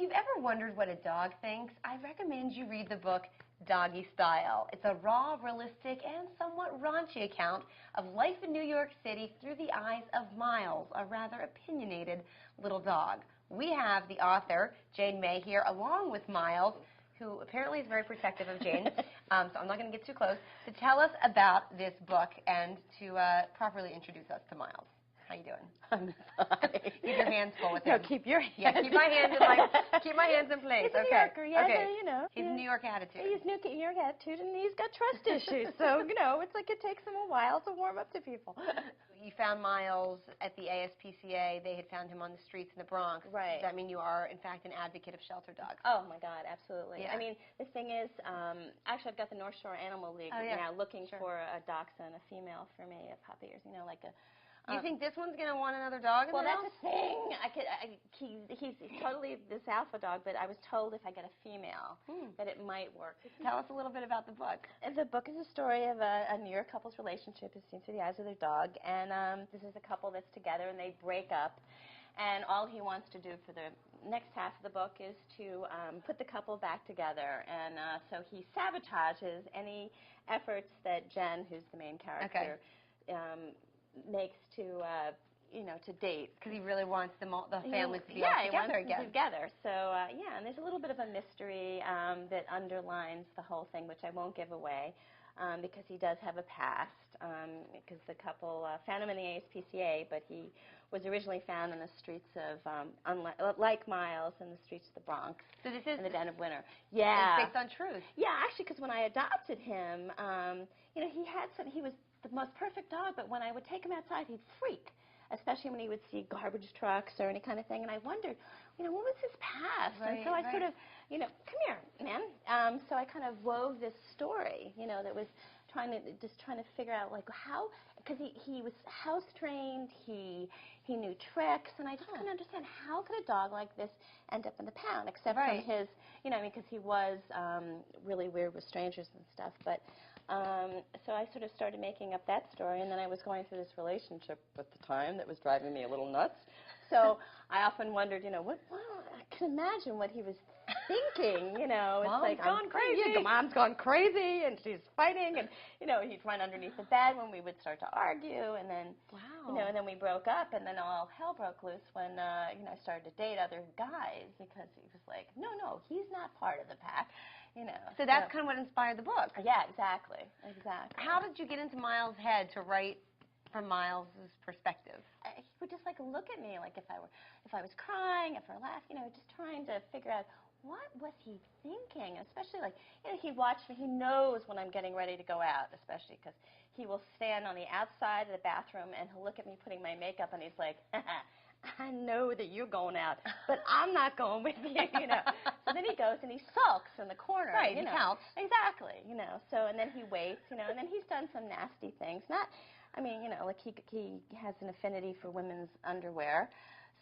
you've ever wondered what a dog thinks, I recommend you read the book Doggy Style. It's a raw, realistic, and somewhat raunchy account of life in New York City through the eyes of Miles, a rather opinionated little dog. We have the author, Jane May, here, along with Miles, who apparently is very protective of Jane, so I'm not going to get too close, to tell us about this book and to properly introduce us to Miles. How you doing? I'm sorry. Keep your hands full with him. No, keep your hands. Yeah, keep my hands in place. He's a New Yorker, yeah, okay. you know. He's a New York attitude. He's New York attitude, and he's got trust issues. So, you know, it's like it takes him a while to warm up to people. You found Miles at the ASPCA. They had found him on the streets in the Bronx. Right. Does that mean you are, in fact, an advocate of shelter dogs? Oh, my God, absolutely. Yeah. I mean, the thing is, actually, I've got the North Shore Animal League now looking for a dachshund, a female for me, a puppy, or, you know, like a... Do you think this one's going to want another dog in the house? Well, that's the thing. He's totally this alpha dog, but I was told if I get a female that it might work. Tell us a little bit about the book. The book is a story of a New York couple's relationship as seen through the eyes of their dog, and this is a couple that's together, and they break up, and all he wants to do for the next half of the book is to put the couple back together, and so he sabotages any efforts that Jen, who's the main character, makes to, you know, to date. Because he really wants the families to be all together again. Yeah, he wants them together. So, yeah, and there's a little bit of a mystery that underlines the whole thing, which I won't give away, because he does have a past, because the couple found him in the ASPCA, but he was originally found in the streets of, like Miles, in the streets of the Bronx. So this is... in the den of winter. Yeah. It's based on truth. Yeah, actually, because when I adopted him, you know, he was the most perfect dog, but when I would take him outside, he'd freak, especially when he would see garbage trucks or any kind of thing, and I wondered, you know, what was his past? Right, and so I sort of, you know, come here, man. So I kind of wove this story, you know, that was trying to figure out, like, how, because he was house trained, he knew tricks, and I just couldn't understand how could a dog like this end up in the pound, except from his, you know, I mean, because he was really weird with strangers and stuff, but so I sort of started making up that story, and then I was going through this relationship at the time that was driving me a little nuts. So I often wondered, you know, I can imagine what he was thinking, you know. It's Mom's like, gone crazy. Yeah, Mom's gone crazy, and she's fighting, and, you know, he'd run underneath the bed when we would start to argue, and then, you know, and then we broke up, and then all hell broke loose when, you know, I started to date other guys, because he was like, no, he's not part of the pack, you know. So that's kind of what inspired the book. Yeah, exactly. How did you get into Miles' head to write from Miles' perspective? He would just like look at me, like if I was crying, if I laughed, you know, just trying to figure out what was he thinking. Especially like, you know, he'd watch me. He knows when I'm getting ready to go out, especially because he will stand on the outside of the bathroom and he'll look at me putting my makeup, and he's like, I know that you're going out, but I'm not going with you, you know. So then he goes and he sulks in the corner. Right, you know. he counts. Exactly, you know. So, and then he waits, you know, and then he's done some nasty things. Not, I mean, you know, like he has an affinity for women's underwear.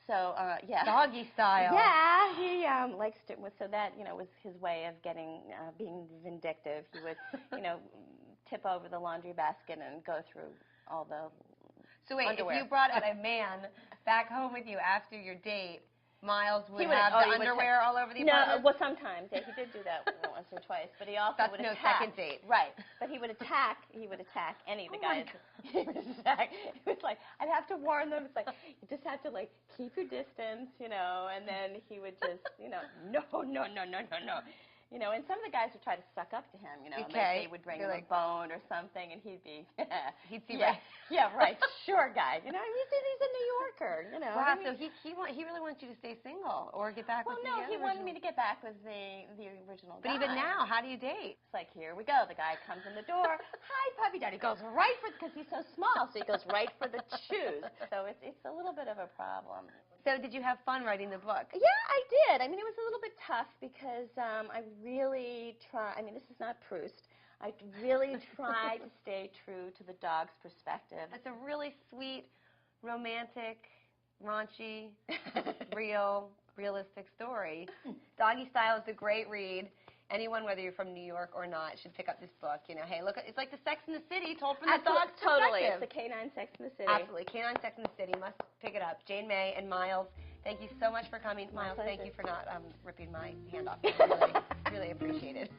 So, yeah. Doggy style. Yeah, he likes to, so that, you know, was his way of getting, being vindictive. He would, you know, tip over the laundry basket and go through all the So wait, underwear. if you brought out a man back home with you after your date, Miles would have the underwear all over the apartment? No, well, sometimes. Yeah, he did do that once or twice, but he also would attack. That's no second date. Right, but he would attack any of the guys. He would attack. It was like, I'd have to warn them. It's like, you just have to, like, keep your distance, you know, and then he would just, you know, no. You know, and some of the guys would try to suck up to him, you know, like they would bring him a bone or something, and he'd be, he'd see right. Yeah, right, sure, guy. You know, he's a New Yorker, you know. Wow, so he really wants you to stay single or get back with the original. Well, no, he wanted me to get back with the original guy. But even now, how do you date? It's like, here we go. The guy comes in the door. Hi, puppy daddy. Goes right for, because he's so small, so he goes right for the shoes. So it's a little bit of a problem. So did you have fun writing the book? Yeah, I did. I mean, it was a little bit tough because I really try. I mean, this is not Proust. I really try to stay true to the dog's perspective. It's a really sweet, romantic, raunchy, realistic story. Doggy Style is a great read. Anyone, whether you're from New York or not, should pick up this book. You know, hey, look, it's like the Sex in the City told from the dog's perspective. Totally, it's the canine Sex in the City. Absolutely, canine Sex in the City. Must pick it up. Jane May and Miles Thank you so much for coming, My Miles. Thank pleasure. you for not ripping my hand off. I really, really appreciate it.